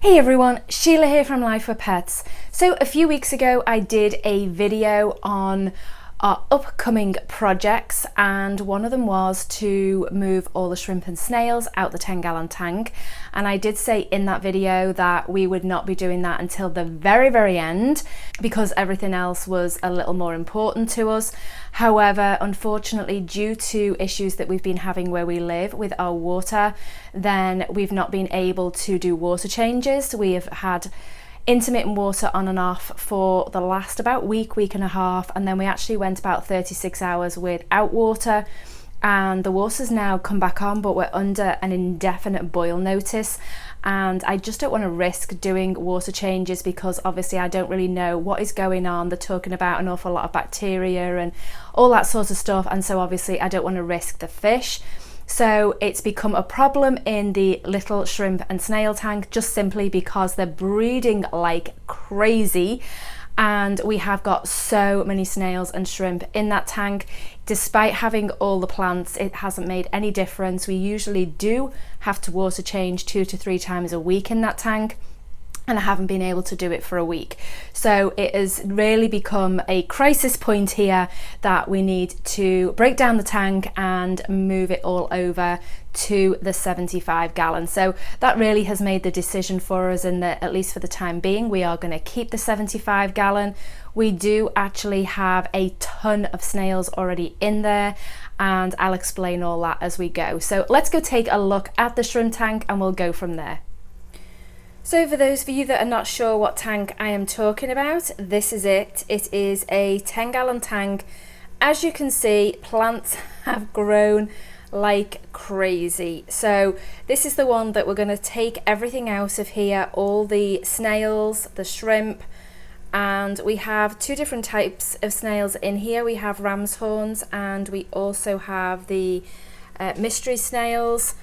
Hey everyone, Sheila here from Life with Pets. So a few weeks ago I did a video on our upcoming projects, and one of them was to move all the shrimp and snails out the 10-gallon tank, and I did say in that video that we would not be doing that until the very end because everything else was a little more important to us. However, unfortunately, due to issues that we've been having where we live with our water, then we've not been able to do water changes. We have had intermittent water on and off for the last about week and a half, and then we actually went about 36 hours without water, and the water's now come back on, but we're under an indefinite boil notice, and I just don't want to risk doing water changes because obviously I don't really know what is going on. They're talking about an awful lot of bacteria and all that sort of stuff, and so obviously I don't want to risk the fish. So it's become a problem in the little shrimp and snail tank just simply because they're breeding like crazy, and we have got so many snails and shrimp in that tank. Despite having all the plants, it hasn't made any difference. We usually do have to water change 2 to 3 times a week in that tank, and I haven't been able to do it for a week. So it has really become a crisis point here that we need to break down the tank and move it all over to the 75 gallon. So that really has made the decision for us, and that at least for the time being we are going to keep the 75 gallon. We do actually have a ton of snails already in there, and I'll explain all that as we go. So let's go take a look at the shrimp tank and we'll go from there. So for those of you that are not sure what tank I am talking about, this is it. It is a 10-gallon tank. As you can see, plants have grown like crazy. So this is the one that we're going to take everything out of here, all the snails, the shrimp, and we have 2 different types of snails in here. We have ram's horns, and we also have the mystery snails.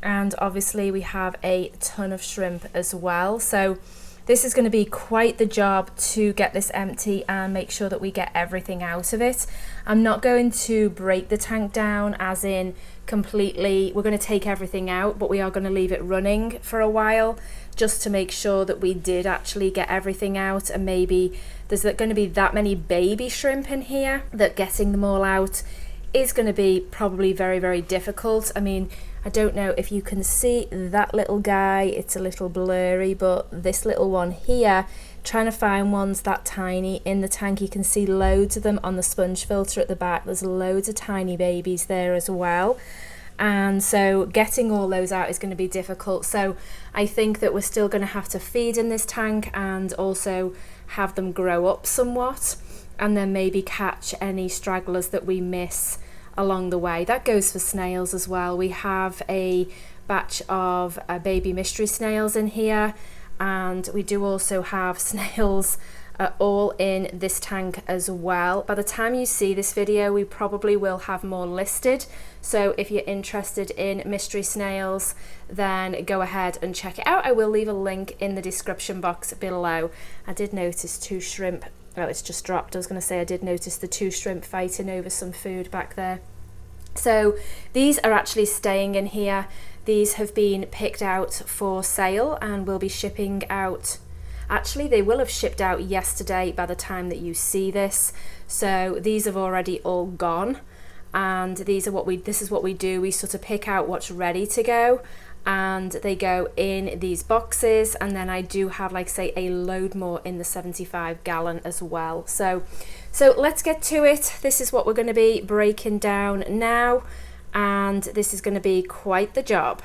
And obviously we have a ton of shrimp as well, so this is going to be quite the job to get this empty and make sure that we get everything out of it. I'm not going to break the tank down as in completely, we're going to take everything out, but we are going to leave it running for a while just to make sure that we did actually get everything out. And maybe there's going to be that many baby shrimp in here that getting them all out is going to be probably very difficult. I mean, I don't know if you can see that little guy, it's a little blurry, but this little one here, trying to find ones that tiny in the tank. You can see loads of them on the sponge filter at the back. There's loads of tiny babies there as well, and so getting all those out is going to be difficult. So I think that we're still going to have to feed in this tank and also have them grow up somewhat, and then maybe catch any stragglers that we miss along the way. That goes for snails as well. We have a batch of baby mystery snails in here, and we do also have snails all in this tank as well. By the time you see this video, we probably will have more listed, so if you're interested in mystery snails, then go ahead and check it out. I will leave a link in the description box below. I did notice 2 shrimp. Oh, it's just dropped. I was going to say I did notice the 2 shrimp fighting over some food back there. So these are actually staying in here. These have been picked out for sale and will be shipping out. Actually, they will have shipped out yesterday by the time that you see this. So these have already all gone, and this is what we do. We sort of pick out what's ready to go, and they go in these boxes, and then I do have, like say, a load more in the 75 gallon as well. So let's get to it. This is what we're going to be breaking down now, and this is going to be quite the job.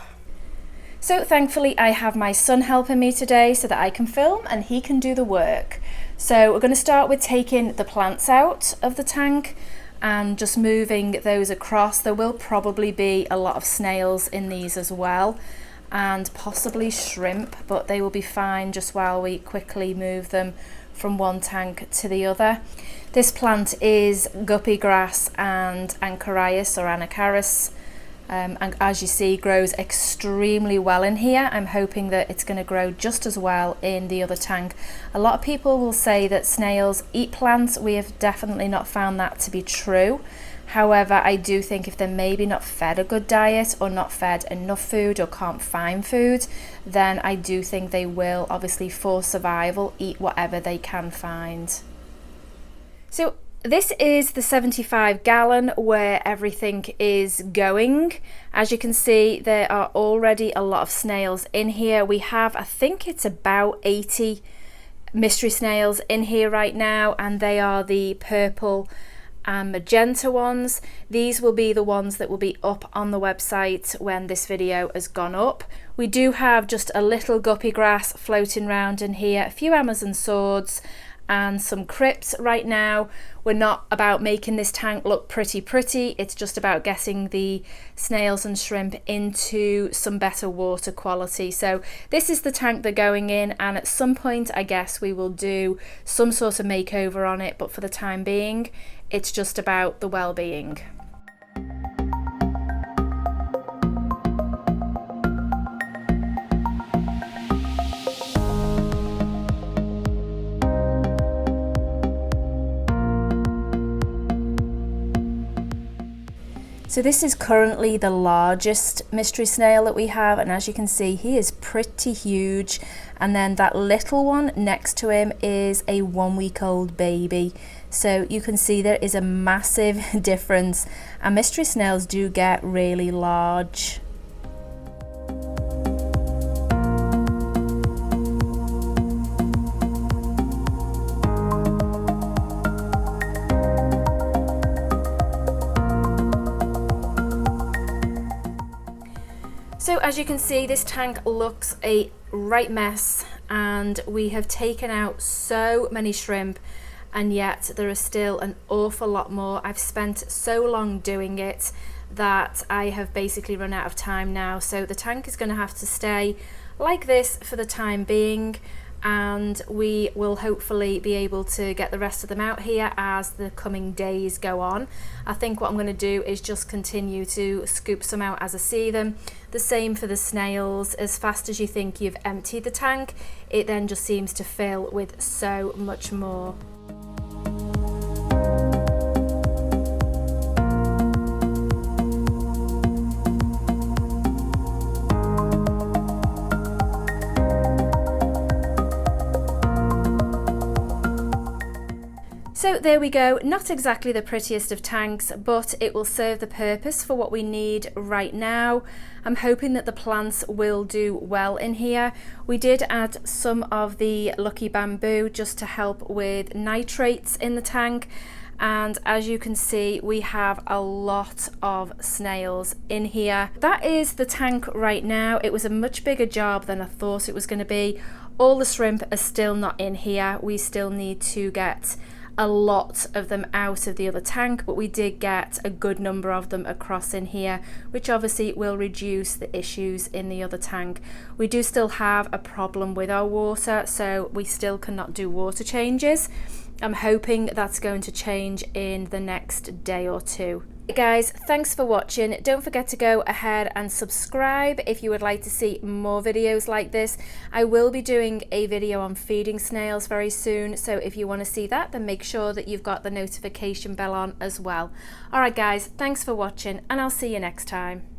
So thankfully I have my son helping me today so that I can film and he can do the work. So we're going to start with taking the plants out of the tank and just moving those across. There will probably be a lot of snails in these as well, and possibly shrimp, but they will be fine just while we quickly move them from one tank to the other. This plant is guppy grass and Ancharias or Anacaris, and as you see, grows extremely well in here. I'm hoping that it's going to grow just as well in the other tank. A lot of people will say that snails eat plants. We have definitely not found that to be true. However, I do think if they're maybe not fed a good diet or not fed enough food or can't find food, then I do think they will, obviously for survival, eat whatever they can find. So this is the 75-gallon where everything is going. As you can see, there are already a lot of snails in here. We have, I think it's about 80 mystery snails in here right now, and they are the purple and magenta ones. These will be the ones that will be up on the website when this video has gone up. We do have just a little guppy grass floating around in here, a few Amazon swords and some crypts. Right now we're not about making this tank look pretty, it's just about getting the snails and shrimp into some better water quality. So this is the tank they're going in, and at some point I guess we will do some sort of makeover on it, but for the time being it's just about the well-being. So this is currently the largest mystery snail that we have, and as you can see, he is pretty huge. And then that little one next to him is a 1-week-old baby. So you can see there is a massive difference, and mystery snails do get really large. So as you can see, this tank looks a right mess, and we have taken out so many shrimp, and yet there is still an awful lot more. I've spent so long doing it that I have basically run out of time now. So the tank is going to have to stay like this for the time being, and we will hopefully be able to get the rest of them out here as the coming days go on. I think what I'm going to do is just continue to scoop some out as I see them. The same for the snails. As fast as you think you've emptied the tank, it then just seems to fill with so much more. So there we go, not exactly the prettiest of tanks, but it will serve the purpose for what we need right now. I'm hoping that the plants will do well in here. We did add some of the lucky bamboo just to help with nitrates in the tank. And as you can see, we have a lot of snails in here. That is the tank right now. It was a much bigger job than I thought it was going to be. All the shrimp are still not in here. We still need to get a lot of them out of the other tank, but we did get a good number of them across in here, which obviously will reduce the issues in the other tank. We do still have a problem with our water, so we still cannot do water changes. I'm hoping that's going to change in the next day or two. Guys, thanks for watching. Don't forget to go ahead and subscribe if you would like to see more videos like this. I will be doing a video on feeding snails very soon, so if you want to see that, then make sure that you've got the notification bell on as well. Alright guys, thanks for watching, and I'll see you next time.